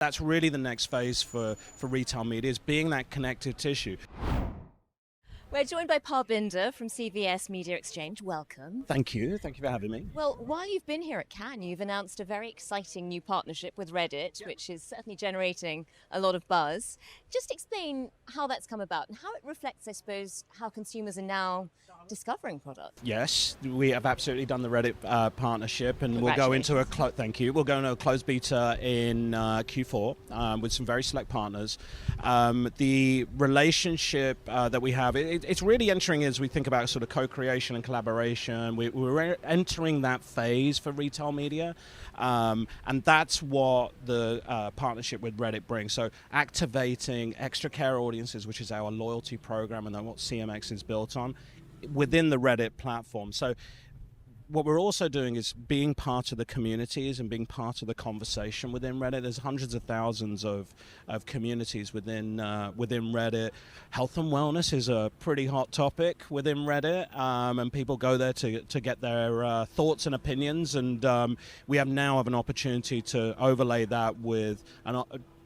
That's really the next phase for retail media, is being that connective tissue. We're joined by Parbinder from CVS Media Exchange. Welcome. Thank you for having me. Well, while you've been here at Cannes, you've announced a very exciting new partnership with Reddit, which is certainly generating a lot of buzz. Just explain how that's come about and how it reflects, I suppose, how consumers are now discovering products. Yes, we have absolutely done the Reddit partnership, and we'll go into a we'll go into a closed beta in Q4 with some very select partners. The relationship that we have, it's really entering as we think about sort of co-creation and collaboration. We're entering that phase for retail media, and that's what the partnership with Reddit brings. So activating extra care audiences, which is our loyalty program, and then what CMX is built on, within the Reddit platform. So what we're also doing is being part of the communities and being part of the conversation within Reddit. There's hundreds of thousands of communities within Reddit. Health and wellness is a pretty hot topic within Reddit, and people go there to get their thoughts and opinions. And we have an opportunity to overlay that with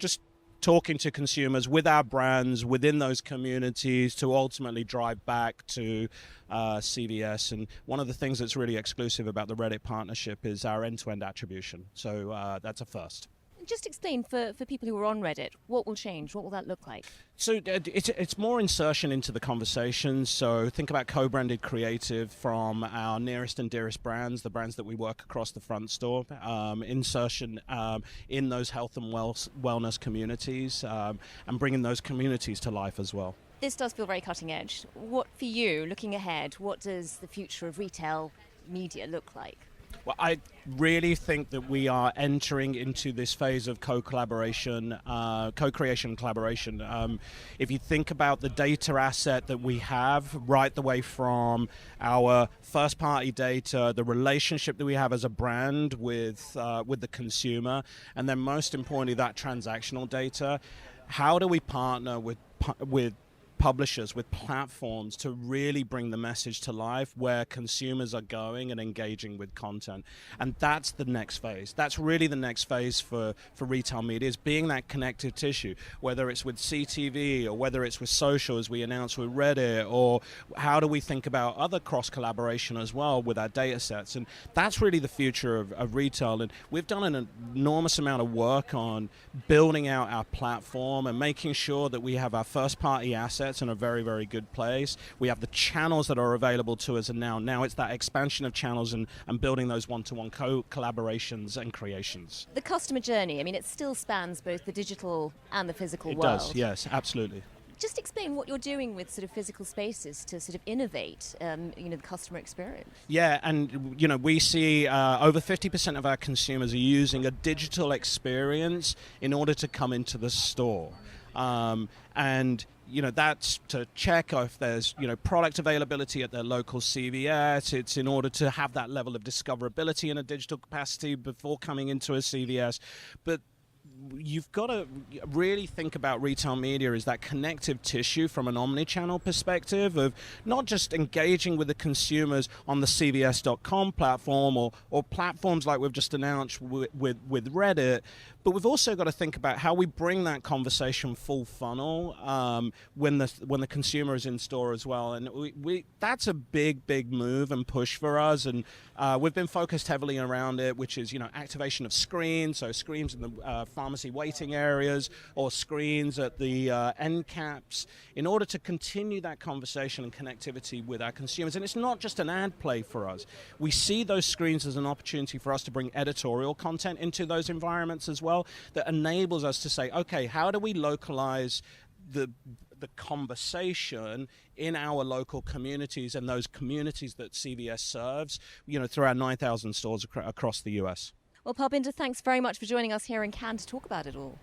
just talking to consumers with our brands within those communities to ultimately drive back to CVS. And one of the things that's really exclusive about the Reddit partnership is our end-to-end attribution. So that's a first. Just explain for people who are on Reddit, what will change? What will that look like? So it's more insertion into the conversation. So think about co-branded creative from our nearest and dearest brands, the brands that we work across the front store, insertion in those health and wellness communities, and bringing those communities to life as well. This does feel very cutting edge. What, for you, looking ahead, what does the future of retail media look like? Well, I really think that we are entering into this phase of co-creation, collaboration. If you think about the data asset that we have, right the way from our first-party data, the relationship that we have as a brand with the consumer, and then most importantly, that transactional data, how do we partner with publishers, with platforms, to really bring the message to life where consumers are going and engaging with content? And that's the next phase. That's really the next phase for retail media, is being that connective tissue, whether it's with CTV or whether it's with social, as we announced with Reddit, or how do we think about other cross-collaboration as well with our data sets. And that's really the future of retail. And we've done an enormous amount of work on building out our platform and making sure that we have our first-party assets in a very, very good place. We have the channels that are available to us, and now it's that expansion of channels and building those one-to-one collaborations and creations. The customer journey, I mean, it still spans both the digital and the physical world. It does, yes, absolutely. Just explain what you're doing with sort of physical spaces to sort of innovate, the customer experience. Yeah, and we see over 50% of our consumers are using a digital experience in order to come into the store, and that's to check if there's product availability at their local CVS. It's in order to have that level of discoverability in a digital capacity before coming into a CVS, but you've got to really think about retail media as that connective tissue from an omni-channel perspective, of not just engaging with the consumers on the CVS.com platform or platforms like we've just announced with Reddit, but we've also got to think about how we bring that conversation full funnel when the consumer is in store as well. And we that's a big move and push for us, and we've been focused heavily around it, which is activation of screens, so screens in the pharmacy waiting areas or screens at the end caps, in order to continue that conversation and connectivity with our consumers. And it's not just an ad play for us. We see those screens as an opportunity for us to bring editorial content into those environments as well, that enables us to say, okay, how do we localize the conversation in our local communities and those communities that CVS serves, through our 9,000 stores across the US. Well, Parbinder, thanks very much for joining us here in Cannes to talk about it all.